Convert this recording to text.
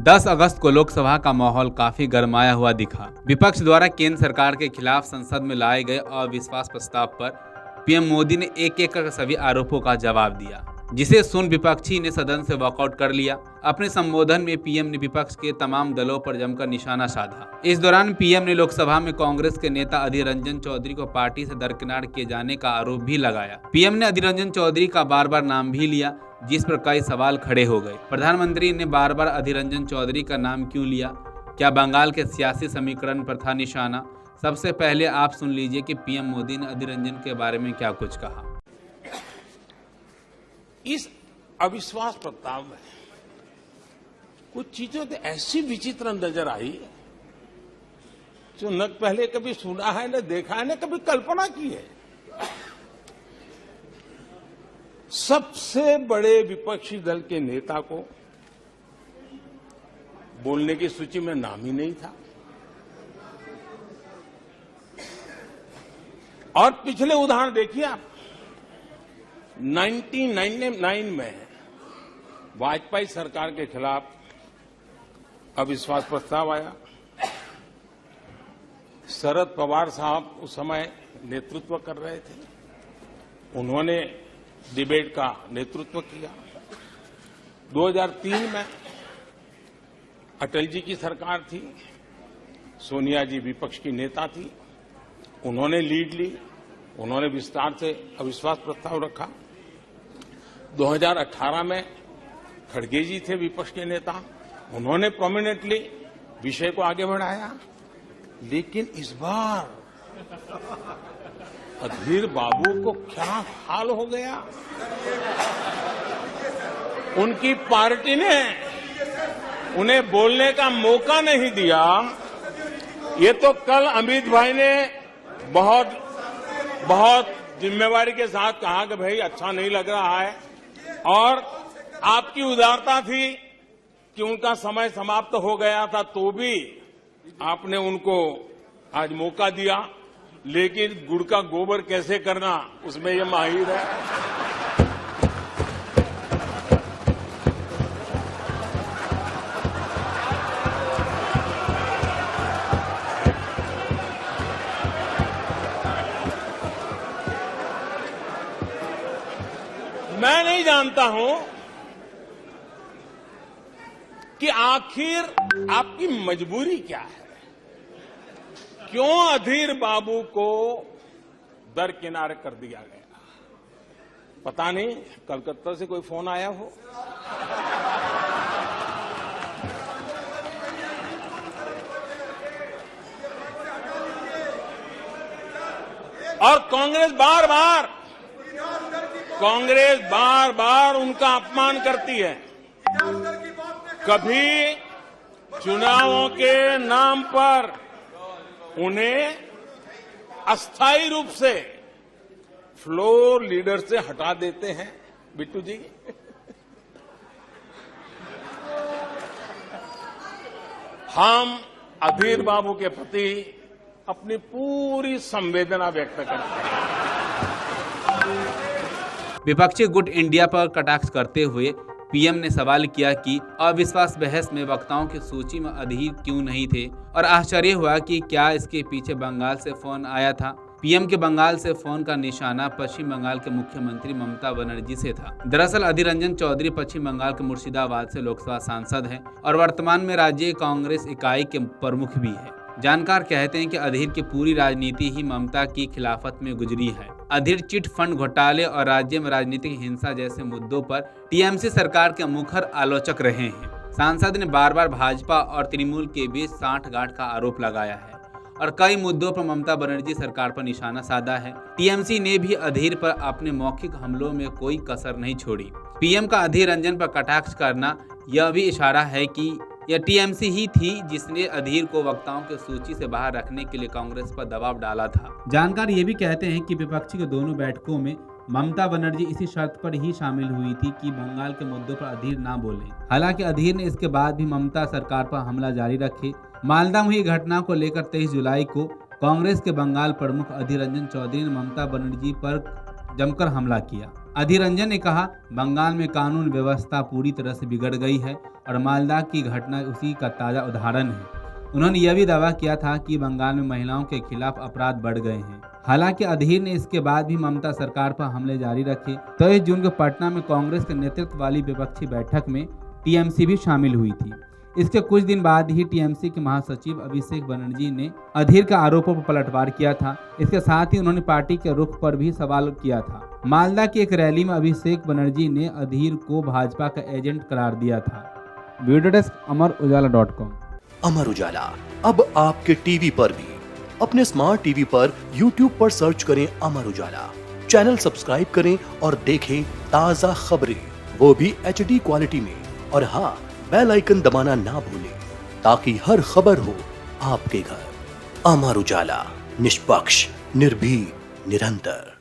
10 अगस्त को लोकसभा का माहौल काफी गरमाया हुआ दिखा। विपक्ष द्वारा केंद्र सरकार के खिलाफ संसद में लाए गए अविश्वास प्रस्ताव पर पीएम मोदी ने एक एक कर सभी आरोपों का जवाब दिया, जिसे सुन विपक्षी ने सदन से वॉकआउट कर लिया। अपने संबोधन में पीएम ने विपक्ष के तमाम दलों पर जमकर निशाना साधा। इस दौरान पीएम ने लोकसभा में कांग्रेस के नेता अधीर रंजन चौधरी को पार्टी से दरकिनार किए जाने का आरोप भी लगाया। पीएम ने अधीर रंजन चौधरी का बार बार नाम भी लिया, जिस पर कई सवाल खड़े हो गए। प्रधानमंत्री ने बार बार अधीर रंजन चौधरी का नाम क्यों लिया? क्या बंगाल के सियासी समीकरण पर था निशाना? सबसे पहले आप सुन लीजिए कि पीएम मोदी ने अधीर रंजन के बारे में क्या कुछ कहा। इस अविश्वास प्रस्ताव में कुछ चीजें तो ऐसी विचित्र नजर आई जो न पहले कभी सुना है, न देखा है, न कभी कल्पना की है। सबसे बड़े विपक्षी दल के नेता को बोलने की सूची में नाम ही नहीं था। और पिछले उदाहरण देखिए आप, 1999 में वाजपेयी सरकार के खिलाफ अविश्वास प्रस्ताव आया। शरद पवार साहब उस समय नेतृत्व कर रहे थे, उन्होंने डिबेट का नेतृत्व किया। 2003 में अटल जी की सरकार थी, सोनिया जी विपक्ष की नेता थी, उन्होंने लीड ली, उन्होंने विस्तार से अविश्वास प्रस्ताव रखा। 2018 में खड़गे जी थे विपक्ष के नेता, उन्होंने प्रोमिनेंटली विषय को आगे बढ़ाया। लेकिन इस बार अधीर बाबू को क्या हाल हो गया? उनकी पार्टी ने उन्हें बोलने का मौका नहीं दिया। ये तो कल अमित भाई ने बहुत जिम्मेवारी के साथ कहा कि भाई अच्छा नहीं लग रहा है, और आपकी उदारता थी कि उनका समय समाप्त हो गया था तो भी आपने उनको आज मौका दिया। लेकिन गुड़ का गोबर कैसे करना, उसमें ये माहिर है। मैं नहीं जानता हूं कि आखिर आपकी मजबूरी क्या है। क्यों अधीर बाबू को दरकिनार कर दिया गया? पता नहीं, कलकत्ता से कोई फोन आया हो। और कांग्रेस बार बार उनका अपमान करती है। कभी चुनावों के नाम पर उन्हें अस्थायी रूप से फ्लोर लीडर से हटा देते हैं। बिट्टू जी, हम अधीर बाबू के प्रति अपनी पूरी संवेदना व्यक्त करते हैं। विपक्षी गुट इंडिया पर कटाक्ष करते हुए पीएम ने सवाल किया कि अविश्वास बहस में वक्ताओं की सूची में अधीर क्यों नहीं थे, और आश्चर्य हुआ कि क्या इसके पीछे बंगाल से फोन आया था। पीएम के बंगाल से फोन का निशाना पश्चिम बंगाल के मुख्यमंत्री ममता बनर्जी से था। दरअसल अधीर रंजन चौधरी पश्चिम बंगाल के मुर्शिदाबाद से लोकसभा सांसद हैं और वर्तमान में राज्य कांग्रेस इकाई के प्रमुख भी है। जानकार कहते हैं कि अधीर की पूरी राजनीति ही ममता की खिलाफत में गुजरी है। अधीर चिट फंड घोटाले और राज्य में राजनीतिक हिंसा जैसे मुद्दों पर टीएमसी सरकार के मुखर आलोचक रहे हैं। सांसद ने बार बार भाजपा और तृणमूल के बीच सांठगांठ का आरोप लगाया है और कई मुद्दों पर ममता बनर्जी सरकार पर निशाना साधा है। टीएमसी ने भी अधीर पर अपने मौखिक हमलों में कोई कसर नहीं छोड़ी। पीएम का अधीर रंजन पर कटाक्ष करना यह भी इशारा है कि यह टीएमसी ही थी जिसने अधीर को वक्ताओं की सूची से बाहर रखने के लिए कांग्रेस पर दबाव डाला था। जानकार ये भी कहते हैं कि विपक्षी के दोनों बैठकों में ममता बनर्जी इसी शर्त पर ही शामिल हुई थी कि बंगाल के मुद्दों पर अधीर ना बोले। हालांकि अधीर ने इसके बाद भी ममता सरकार पर हमला जारी रखे। मालदा में हुई घटना को लेकर 23 जुलाई को कांग्रेस के बंगाल प्रमुख अधीर रंजन चौधरी ने ममता बनर्जी पर जमकर हमला किया। अधीर रंजन ने कहा, बंगाल में कानून व्यवस्था पूरी तरह से बिगड़ गई है और मालदा की घटना उसी का ताज़ा उदाहरण है। उन्होंने यह भी दावा किया था कि बंगाल में महिलाओं के खिलाफ अपराध बढ़ गए हैं। हालांकि अधीर ने इसके बाद भी ममता सरकार पर हमले जारी रखे। 23 जून को पटना में कांग्रेस के नेतृत्व वाली विपक्षी बैठक में टीएमसी भी शामिल हुई थी। इसके कुछ दिन बाद ही टीएमसी के महासचिव अभिषेक बनर्जी ने अधीर का आरोपों पर पलटवार किया था। इसके साथ ही उन्होंने पार्टी के रुख पर भी सवाल किया था। मालदा की एक रैली में अभिषेक बनर्जी ने अधीर को भाजपा का एजेंट करार दिया था। Video desk अमरउजाला.com। अमर उजाला अब आपके टीवी पर भी। अपने स्मार्ट टीवी पर YouTube पर सर्च करें अमर उजाला, चैनल सब्सक्राइब करें और देखें ताज़ा खबरें, वो भी HD क्वालिटी में। और हाँ, बेल आइकन दबाना ना भूलें ताकि हर खबर हो आपके घर। अमर उजाला, निष्पक्ष, निर्भीक, निरंतर।